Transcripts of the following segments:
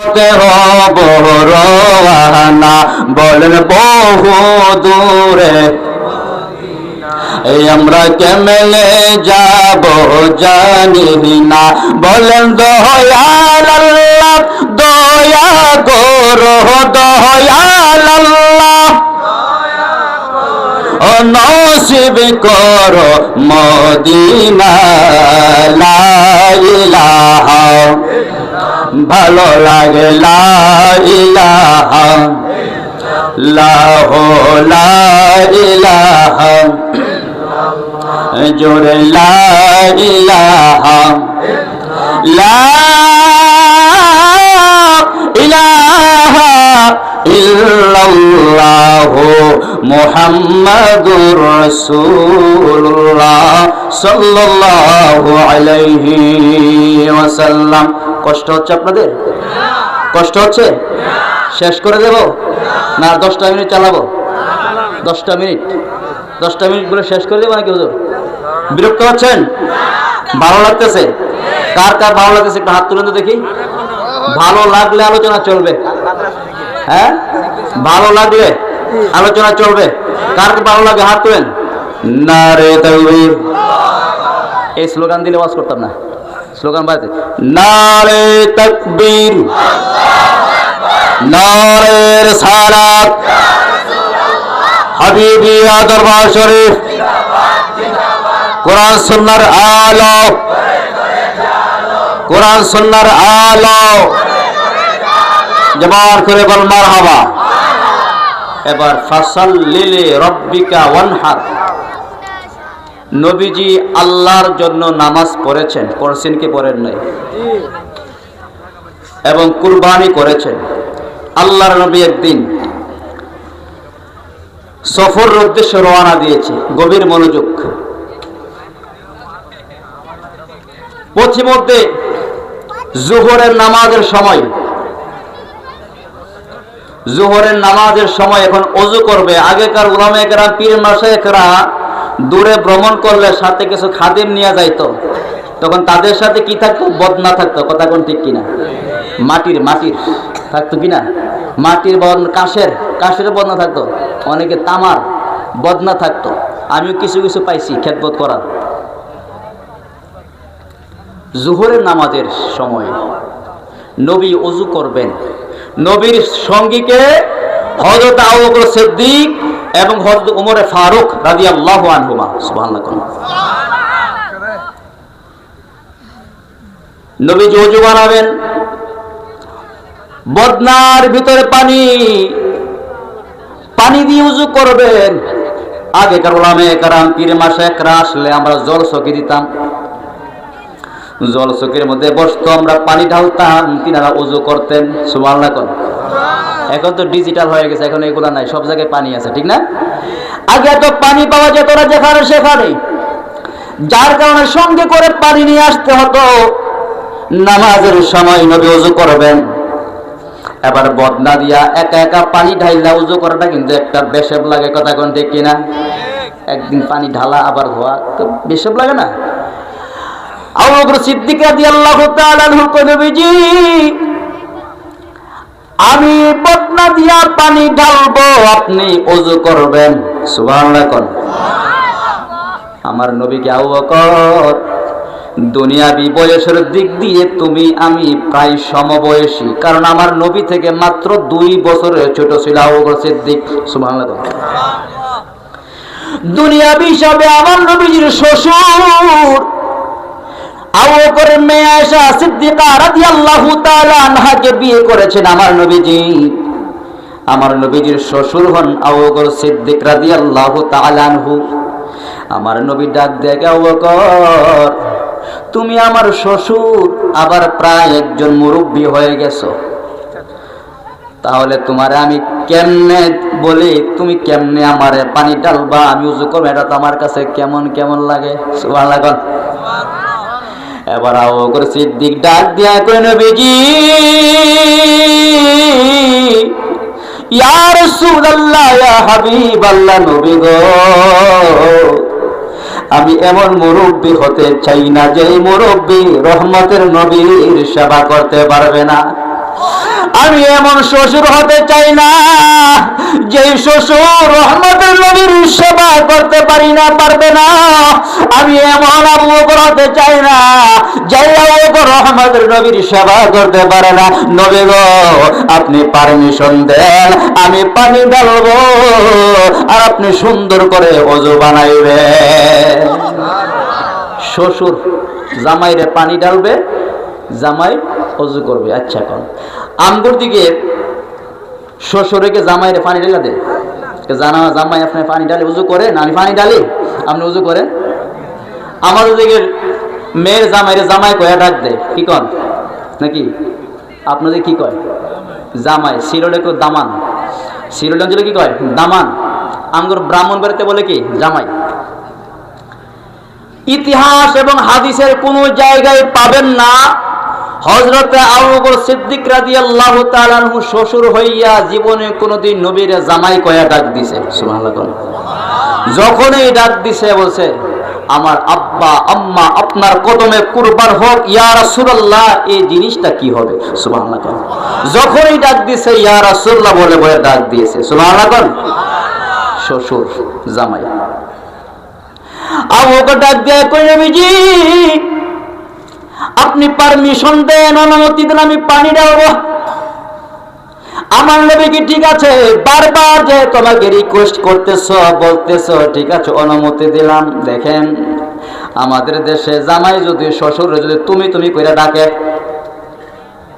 করতে হব রওয়ানা, বলেন বহু দূরে আমরা কেমনে যাব জানি না। বলেন দয়াল আল্লাহ দয়া করো, দয়াল আল্লাহ ও নসিব করো মদিনা। লা ইলাহা ভালো লাগে, লা ইলাহা লাহু লা ইলাহা জোরে লা ইলাহা লা ইলাহা ইল্লাল্লাহু মুহাম্মাদুর রাসূলুল্লাহ সাল্লাল্লাহু আলাইহি ওয়াসাল্লাম। কষ্ট হচ্ছে আপনাদের? কষ্ট হচ্ছে? শেষ করে দেব না 10টা মিনিট চালাবো? 10টা মিনিট, 10টা মিনিট বলে শেষ করে দেবো নাকি হুজুর? বিরক্ত হচ্ছেন? ভালো লাগতেছে? কার কার ভালো লাগতেছে একটু হাত তুলেন তো দেখি। ভালো লাগলে আলোচনা চলবে। হ্যাঁ, ভালো লাগলে আলোচনা চলবে। কার কার ভালো লাগে হাত তুলেন। নারে তাকবীর। এই স্লোগান দিলে ওয়াজ করতাম না। স্লোগান বাজে, নারে তাকবীর, নারে রিসালাত, হাবিবি দরবার শরীফ, কোরআন সুন্নাহর আলো, কোরআন সুন্নাহর আলো। জবান করে বল মারহাবা। এবার ফাসাল্লি লিরাব্বিকা ওয়ানহার। নবীজি আল্লাহর জন্য নামাজ পড়েছেন, পড়ছেন কি পড়েন নাই? এবং কুরবানি করেছেন। আল্লাহর নবী একদিন সফর উদ্দেশ্যে রওনা দিয়েছে। গভীর মনোযোগ। পথিমধ্যে জোহরের নামাজের সময়, জোহরের নামাজের সময় এখন ওযু করবে। আগেকার উলামায়ে কেরাম পীর মাশায়েখরা দূরে ভ্রমণ করলে সাথে কিছু খাদিম নিয়ে যাইতো। তখন তাদের সাথে কি থাকতো? বদনা থাকতো। কথা কোন ঠিক কিনা? মাটির থাকতো কিনা? মাটির বদনা, কাশের বদনা থাকতো। অনেকে তামার বদনা থাকতো। আমিও কিছু কিছু পাইছি খেদমত করার। জোহরের নামাজের সময় নবী ওযু করবেন। নবীর সঙ্গীকে হযরত আবু বকর সিদ্দিক এবং হযরত ওমর ফারুক রাদিয়াল্লাহু আনহুমা। সুবহানাল্লাহ। নবী ওযু বানাবেন। বদনার ভিতরে পানি দিয়ে ওযু করবেন। আগেকার উলামায়ে কেরাম পীর মাশায়েখরা আসলে আমরা জল চকি দিতাম। জল চকির মধ্যে বসতো, আমরা পানি ঢালতাম, তিনারা ওযু করতেন। সুবহানাল্লাহ। এখন তো ডিজিটাল হয়ে গেছে, এখন এগুলা নাই, সব জায়গায় পানি আছে, ঠিক না? আগে তো পানি পাওয়া যেত না যেখানে সেখানে, যার কারণে সঙ্গে করে পানি নিয়ে আসতে হতো। নামাজের সময় নবী ওযু করবেন। এবার বদনা দিয়া একা একা পানি ঢাইলা ওযু করাটা কিন্তু একটা বেশব লাগে। কথা কোন ঠিক কিনা? একদিন পানি ঢালা আবার ধোয়া, তো বেশব লাগে না? আবু বকর সিদ্দিক রাদিয়াল্লাহু তাআলা আনহু কই, নবীজি আমি বদনা দিয়া পানি ঢালবো, আপনি ওযু করবেন। সুবহানাল্লাহ। আমার নবীকে আবু বকর, দুনিয়াবি বয়সের দিক দিয়ে তুমি আমি প্রায় সমবয়সী, কারণ আমার নবী থেকে মাত্র 2 বছরের ছোট ছিল আবু বকর সিদ্দিক। সুবহানাল্লাহ। দুনিয়াবি হিসাবে আমার নবীর শ্বশুর আবু বকরের মেয়ে আয়েশা সিদ্দিকা রাদিয়াল্লাহু তাআলা আনহাকে বিয়ে করেছেন আমার নবীজি। আমার নবীজির শ্বশুর হন আবু বকর সিদ্দিক রাদিয়াল্লাহু তাআলা আনহু। আমার নবী ডাক দেয়, আবু বকর তুমি আমার শ্বশুর, আবার প্রায় একজন মুরব্বী হয়ে গেছো, তাহলে তোমারে আমি কেমনে বলি, তুমি কেমনে আমারে পানি ঢালবা, আমি ওযু করব, এটা তো আমার কাছে কেমন কেমন লাগে। সুবহানাল্লাহ। এবার আবু বকর সিদ্দিক ডাক দিয়া কই, নবীজি ইয়া রাসূলুল্লাহ, ইয়া হাবিবাল্লাহ, নবী গো আমি এমন মুরব্বী হতে চাই না যে মুরব্বী রহমতের নবীর সেবা করতে পারবে না। আমি এমন শ্বশুর হতে চাই না যে শ্বশুর রহমতের নবীর সেবা করতে পারবে না। আমি এমন আবু বকর হতে চাই না যে আবু বকর রহমতের নবীর সেবা করতে পারে না। নবী গো, আপনি পারমিশন দেন, আমি পানি ঢালবো আর আপনি সুন্দর করে ওযু বানাইবেন। শ্বশুর জামাইরে পানি ঢালবে, জামাই ওযু করবে। আচ্ছা, কোন আমগুর দিকে শ্বশুরকে জামাইরে পানি ঢেলা দে, জানা জামাই আপনি পানি ঢালে ওযু করেন, আমি পানি ঢালি আপনি ওযু করেন। আমাদের দিকে মেয়ের জামাইরে জামাই কয়া ডাক দেয়, কি কন নাকি? আপনাদের কি কয়? জামাই। সিলেটে কেউ দামান, সিলেট অঞ্চলে কি কয়? দামান। আমগুর ব্রাহ্মণ বাড়িতে বলে কি? জামাই। ইতিহাস এবং হাদিসের কোন জায়গায় পাবেন না হযরতে আবু বকর সিদ্দিক রাদিয়াল্লাহু তাআলা আনহু শ্বশুর হইয়া জীবনে কোনদিন নবীর জামাই কয়া ডাক দিছে। সুবহানাল্লাহ। যখনই ডাক দিছে বলছে, আমার আব্বা আম্মা আপনার কদমে কুরবান হোক ইয়া রাসূলুল্লাহ। এই জিনিসটা কি হবে? সুবহানাল্লাহ। যখনই ডাক দিছে ইয়া রাসূলুল্লাহ বলে বলে ডাক দিয়েছে। সুবহানাল্লাহ। শ্বশুর জামাই। আবু বকর ডাক দিয়ে কই, নবীজি আপনি পারমিশন দেন, অনুমতি দেন, আমি পানি ঢালবো। আমার নবী কি ঠিক আছে, বারবার যে তোমাকে রিকোয়েস্ট করতেছো বলতেছো, ঠিক আছে অনুমতি দিলাম। দেখেন আমাদের দেশে জামাই যদি শ্বশুর যদি তুমি তুমি কইরা ডাকে,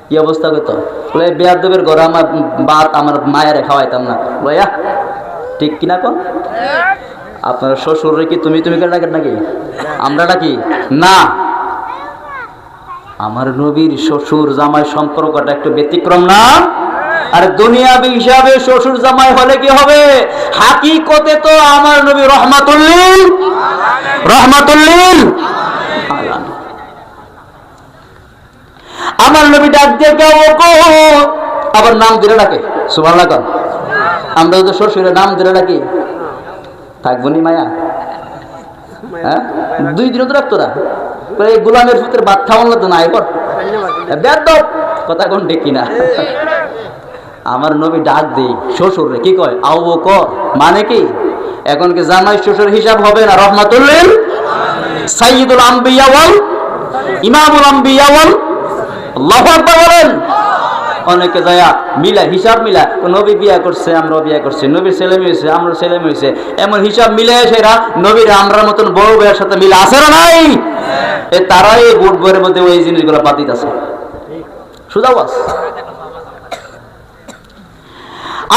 কি অবস্থা হতো? বলে বেয়াদবের ঘরে আমার ভাত আমার মায়ের খাওয়াইতাম না। বলে ঠিক কিনা কোন? আপনার শ্বশুরে কি তুমি তুমি করে ডাকেন নাকি? আমরা ডাকি না। আমার নবীর শ্বশুর জামাই সম্পর্কটা একটু ব্যতিক্রম না? আর দুনিয়াবি হিসাবে শ্বশুর জামাই হলে কি হবে? হাকিকতে তো আমার নবী রহমাতুল লিল আলামিন। আমার নবী ডাক দিয়ে কেউ আবার নাম ধরে ডাকে। সুবহানাল্লাহ। আমরা তো শ্বশুরের নাম ধরে ডাকি, থাকবো নি মায়া? হ্যাঁ, 2 দিন তো রাখতো না। এই গোলামের পুত্রের ভাত খাওয়ান তো নাই কর বেয়াদব কথা কোন ঠিক কিনা? আমার নবী ডাক দেই শ্বশুরে, কি কয়? আবু বকর। মানে কি এখন কি জামাই শ্বশুর হিসাব হবে না? রহমাতুল লিল সাইয়্যিদুল আম্বিয়া ওয়াল ইমামুল আম্বিয়া ওয়াল আল্লাহু আকবার বলেন। অনেকে যায় মিলা হিসাব মিলা, নবী বিয়া করছে আমরা বিয়া করছি, নবীর ছেলে মেয়ে হয়েছে আমরা ছেলে মেয়ে হয়েছে, এমন হিসাব মিলে সেরা নবীর আমরার মতন বড় বউয়ের সাথে মিলে আছে না নাই? তারাই বুট বইয়ের মধ্যে ওই জিনিসগুলো বাতিত আছে। সুদা বাস।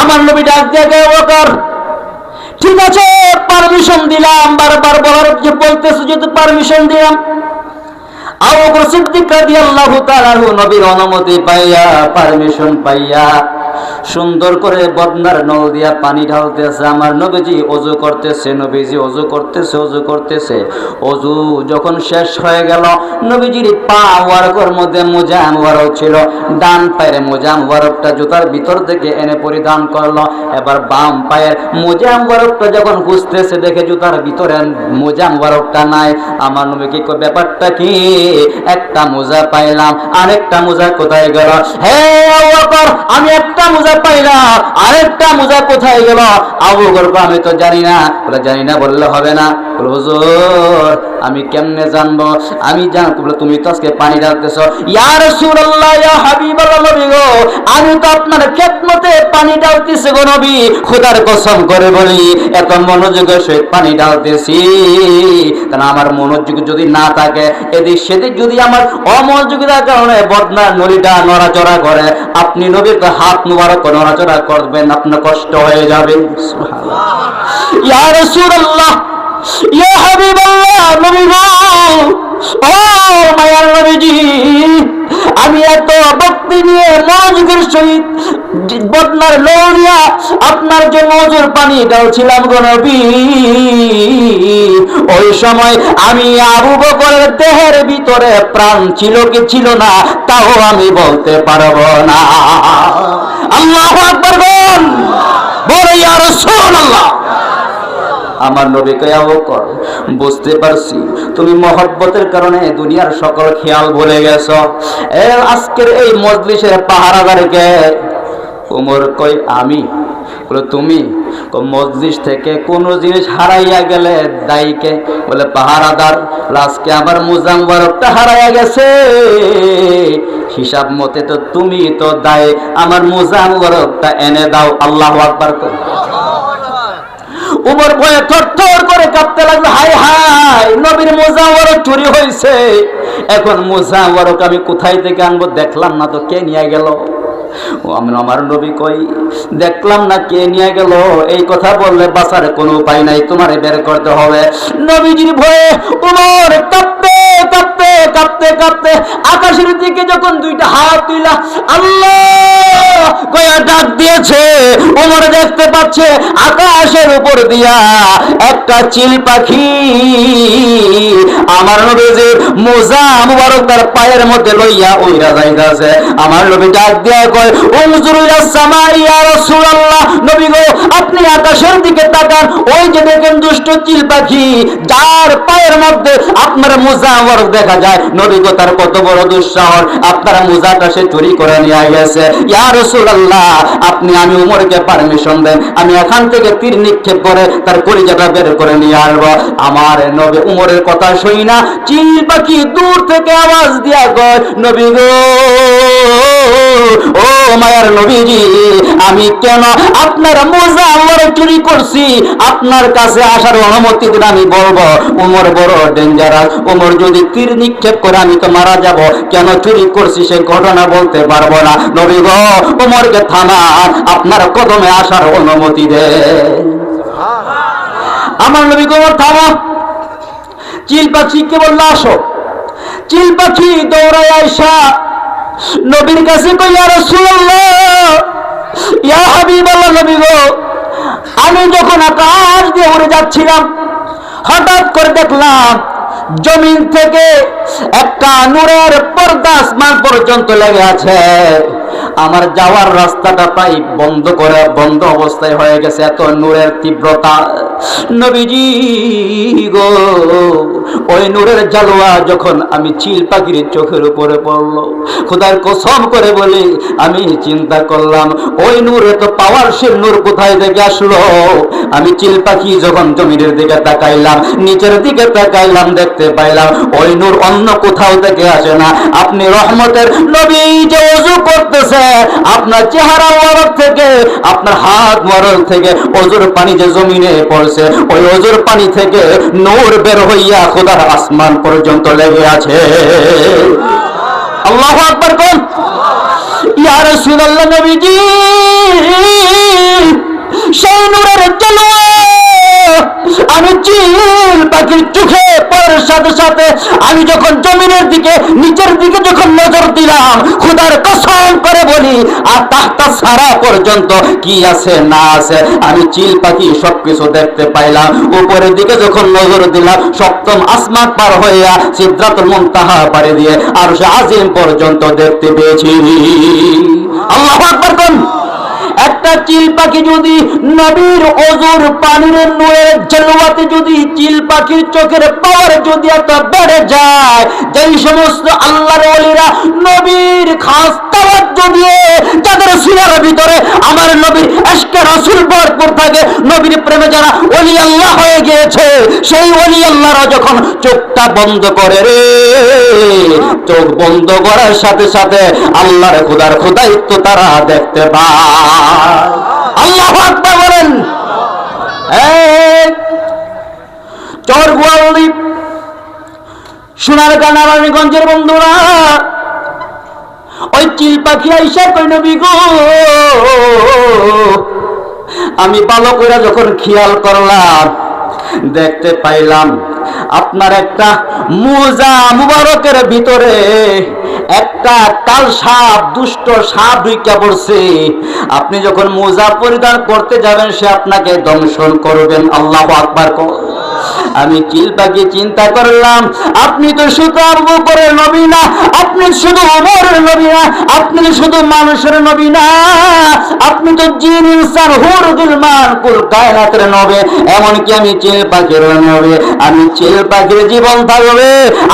আমার নবী ডাক দিয়ে গে বকর, ঠিক আছে পারমিশন দিলাম, বারবার বলার যে বলতেছে যেহেতু পারমিশন দিলাম। আবু বকর সিদ্দিক রাদিয়াল্লাহু তাআলা নবীর অনুমতি পাইয়া পারমিশন পাইয়া সুন্দর করে বদনার নল দিয়া পানি ঢালতেছে। আমার নবীজি ওযু করতেছে, নবীজি ওযু করতেছে। ওযু যখন শেষ হয়ে গেল, নবীজির পা ওয়ারকের মধ্যে মোজা মুবারক ছিল, ডান পায়ের মোজা মুবারকটা জুতার ভিতর থেকে এনে পরিধান করলো। এবার বাম পায়ের মোজা মুবারকটা যখন খুঁজতেছে, দেখে জুতার ভিতরে মোজা মুবারকটা নাই। আমার নবী কি কয়, ব্যাপারটা কি? একটা মোজা পাইলাম, আরেকটা মোজা কোথায় গেল? হে আবু বকর, আমি একটা মোজা পাইলাম, আরেকটা মোজা কোথায় গেল? আবু বকর আমি তো জানি না। বলে জানি না বললে হবে না। বলে হুজুর আমি কেমনে জানবো? আমি জানবো। বলে তুমি তো আজকে পানি ঢালতেছো। ইয়া রাসূলুল্লাহ, ইয়া হাবিবাল্লাহ, নবী গো আমি তো আপনার খেদমতে পানি ঢালতেছি গো নবী, খোদার কসম করে বলি এত মনোযোগের সহিত পানি ঢালতেছি, কারণ আমার মনোযোগ যদি না থাকে, এদিক সেদিক যদি আমার অমনোযোগিতার কারণে বদনা নলিটা নড়াচড়া করে, আপনি নবীর হাত মুবারক নড়াচড়া করবেন, আপনার কষ্ট হয়ে যাবে। সুবহানাল্লাহ। ইয়া রাসূলুল্লাহ, ইয়া হাবিবাল্লাহ, নবী গো ও মায়ার নবীজি, আমি এত ভক্তি নিয়ে মনোযোগের সহিত বদনার লড়িয়া আপনার যে মজুর পানি ঢালছিলাম গো নবী, ওই সময় আমি আবু বকরের দেহের ভিতরে প্রাণ ছিল কি ছিল না তাও আমি বলতে পারবো না। আল্লাহু আকবার বল, বলে ইয়া রাসূলুল্লাহ। আমার নবী কয় আবু বকর, বুঝতে পারছি তুমি মহব্বতের কারণে দুনিয়ার সকল খেয়াল ভুলে গেছো। আজকের এই মজলিসের পাহারাদারকে? ওমর কই আমি। বলে তুমি? মজলিস থেকে কোন জিনিস হারাইয়া গেলে দায়ীকে? বলে পাহারাদার। আজকে আবার মুজা মুবারকটা হারাইয়া গেছে, হিসাব মতে তো তুমি তো দায়ী, আমার মুজা মুবারকটা এনে দাও। আল্লাহু আকবার। উমর ভয়ে থরথর করে কাঁপতে লাগলো, হায় হায় নবীর মুজা মুবারক চুরি হয়েছে, এখন মুজা মুবারক আমি কোথায় থেকে আনবো? দেখলাম না তো কে নিয়ে গেল। আমার নবী কই, দেখলাম না কে নিয়ে গেল, এই কথা বললে বাঁচার কোনো উপায় নাই, তোমারে বের করতে হবে। নবীজির ভয়ে উমর কাঁপতে কাঁপতে কাঁপতে কাঁপতে আকাশের দিকে যখন দুইটা হাত তুইলা আল্লাহ কয়া ডাক দিয়েছে, উমর দেখতে পাচ্ছে আকাশের উপর দিয়া একটা চিল পাখি আমার নবীজির মুজা মুবারক তার পায়ের মধ্যে লইয়া উইরা যাইতাছে। আমার নবী ডাক দিয়া কয়, উনজুরু ইলাস সামাই ইয়া রাসূলুল্লাহ, নবী গো আপনি আকাশের দিকে তাকান, ওই যে দেখেন দুষ্ট চিল পাখি যার পায়ের মধ্যে আপনার মুজা মুবারক দেখা যায়। নবী গো তার কত বড় দুঃসাহস, আপনার মুজাটা সে চুরি করে নিয়ে গেছে। ইয়া রাসূলুল্লাহ আপনি আমি উমরকে পারমিশন দেন, আমি এখান থেকে তীর নিক্ষেপ করে তার কলিজাটা বের করে নিয়ে আসবো। আমার নবী উমরের কথা শুই না, চিল পাখি দূর থেকে আওয়াজ দিয়া কয়, নবী গো ও মায়ার নবীজি, আমি কেন আপনার মুজা মুবারক চুরি করছি আপনার কাছে আসার অনুমতি দিন, আমি বলবো। উমর বড় ডেঞ্জারাস, উমর যদি তীর নিক্ষেপ করে আমি তো মারা যাব, কেন চুরি করছি সে ঘটনা বলতে পারবো না। নবী গো উমরকে থামান, আপনার কদমে আসার অনুমতি দে। আমার নবী গো থামা। চিল পাখিকে বললো আসো। চিল পাখি দৌড়ায় আয়সা নবীর কাছে কই, ইয়া রাসূলুল্লাহ ইয়া হাবিবাল্লাহ, নবী গো আমি যখন আকাশ দিয়ে উড়ে যাচ্ছিলাম হঠাৎ করে দেখলাম জমিন থেকে একটা নূরের পর্দা আসমান পর্যন্ত লেগে আছে, আমার যাওয়ার রাস্তাটা প্রায় বন্ধ অবস্থায় হয়ে গেছে, এত নূরের তীব্রতা। নবীজি গো ওই নূরের জালওয়া যখন আমি চিল পাখির চোখের উপরে পড়লো, খোদার কসম করে বলি আমি চিন্তা করলাম ওই নূর এত পাওয়ারশীল নূর কোথায় থেকে আসলো। আমি চিল পাখি যখন জমিনের দিকে তাকাইলাম, নিচের দিকে তাকাইলাম, দেখতে পাইলাম ওই নূর অন্য কোথাও থেকে আসে না। আপনি রহমতের নবী যে ওযু করতেছে, আপনার চেহারা মোবারক থেকে আপনার হাত মোবারক থেকে ওযুর পানি যে জমিনে পড়ছে, ওই ওযুর পানি থেকে নূর বের হইয়া খোদার আসমান পর্যন্ত লেগে আছে। আল্লাহু আকবার কোন। ইয়া রাসূলুল্লাহ নবীজি সেই নূরের জালওয়া আমি চিল পাখির চোখে পড়ার সাথে সাথে আমি যখন জমিনের দিকে নিচের দিকে যখন নজর দিলাম, খোদার কসম করে বলি আর তাহতা সারা পর্যন্ত কি আছে না আছে আমি চিল পাখি সবকিছু দেখতে পাইলাম। উপরের দিকে যখন নজর দিলাম, সপ্তম আসমান পার হইয়া সিদরাতুল মুনতাহা পারে দিয়ে আরশে আজিম পর্যন্ত দেখতে পেয়েছি। আল্লাহু আকবার কোন। একটা চিল পাখি যদি নবীর ওযুর পানির নূরের জালওয়াতে যদি চিল পাখির চোখের পাওয়ার যদি এত বেড়ে যায়, যেই সমস্ত আল্লাহর ওলিরা নবীর খাস তাওয়াজ্জু দিয়ে যাদের সিনার ভিতরে আমার নবীর ইশকে রাসূল ভরপুর থাকে, নবীর প্রেমে যারা ওলি আল্লাহ হয়ে গিয়েছে, সেই ওলি আল্লাহরা যখন চোখটা বন্ধ করে রে, চোখ বন্ধ করার সাথে সাথে আল্লাহর খোদার খোদাইত্ব তারা দেখতে পায়। আল্লাহু আকবার বলেন। চরগুয়ালি সোনারগাঁ নারায়ণগঞ্জের বন্ধুরা, ওই চিল পাখি আইসা কই, নবী গো আমি ভালো করে যখন খেয়াল করলাম দেখতে পাইলাম আপনার একটা মুজা মুবারকের ভিতরে একটা কাল সাপ, দুষ্ট সাপ ঢুইকা পড়ছে। আপনি যখন মোজা পরিধান করতে যাবেন সে আপনাকে দংশন করবেন। আল্লাহু আকবার। আমি চিল পাখি চিন্তা করলাম, আপনি তো শুধু আবু বকরের নবী না, আপনি শুধু ওমরের নবী না, আপনি শুধু মানুষের নবী না, আপনি তো জিন ইনসান হুর গিলমান কুল কায়নাতের নবী। এমনকি আমি চিল পাখির নবী, আমি চিল পাখির জীবন থাকবে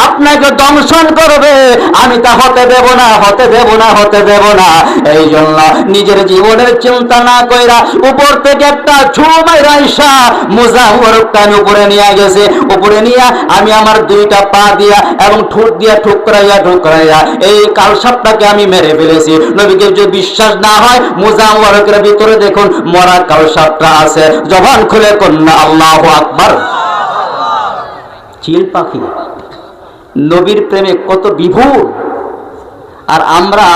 আপনাকে দংশন করবে, আমি তা হতে দেব না, হতে দেব না, হতে দেব না। এই জন্য নিজের জীবনের চিন্তা না কইরা উপর থেকে একটা ঝুমাই রাইসা মুজাফফরকে আমি উপরে নিয়ে গেছে। উপরে নিয়ে আমি আমার দুইটা পা দিয়া এবং ঠোঁট দিয়া ঠুকরাইয়া ঠুকরাইয়া এই কালসাপটাকে আমি মেরে ফেলেছি। নবীকে যদি বিশ্বাস না হয়, মুজাফফরের ভিতরে দেখুন মরা কালসাপটা আছে। জবান খুলে কন্যা আল্লাহু আকবার। চিল পাখি নবীর প্রেমে কত বিভোর, আর আমরা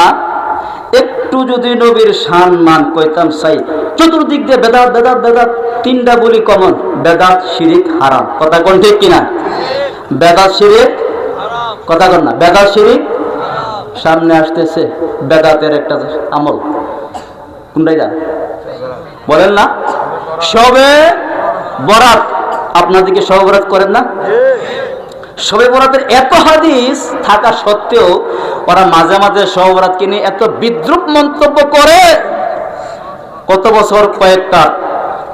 একটু যদি নবীর শান মান কইতাম চাই, চতুর্দিক দিয়ে বেদাত বেদাত বেদাত, তিনটা বলি কমন, বেদাত শিরিক হারাম। কথা কোন ঠিক কিনা? বেদাত শিরিক, কথা কোন না, বেদাত শিরিক। সামনে আসতেছে বেদাতের একটা আমল, কোনটা বলেন না? সবে বরাত, আপনাদেরকে সবে বরাত করেন না? শবে বরাতের এত হাদিস থাকা সত্ত্বেও ওরা মাঝে মাঝে শবে বরাতকে নিয়ে এত বিদ্রূপ মন্তব্য করে। কত বছর কয়েকটা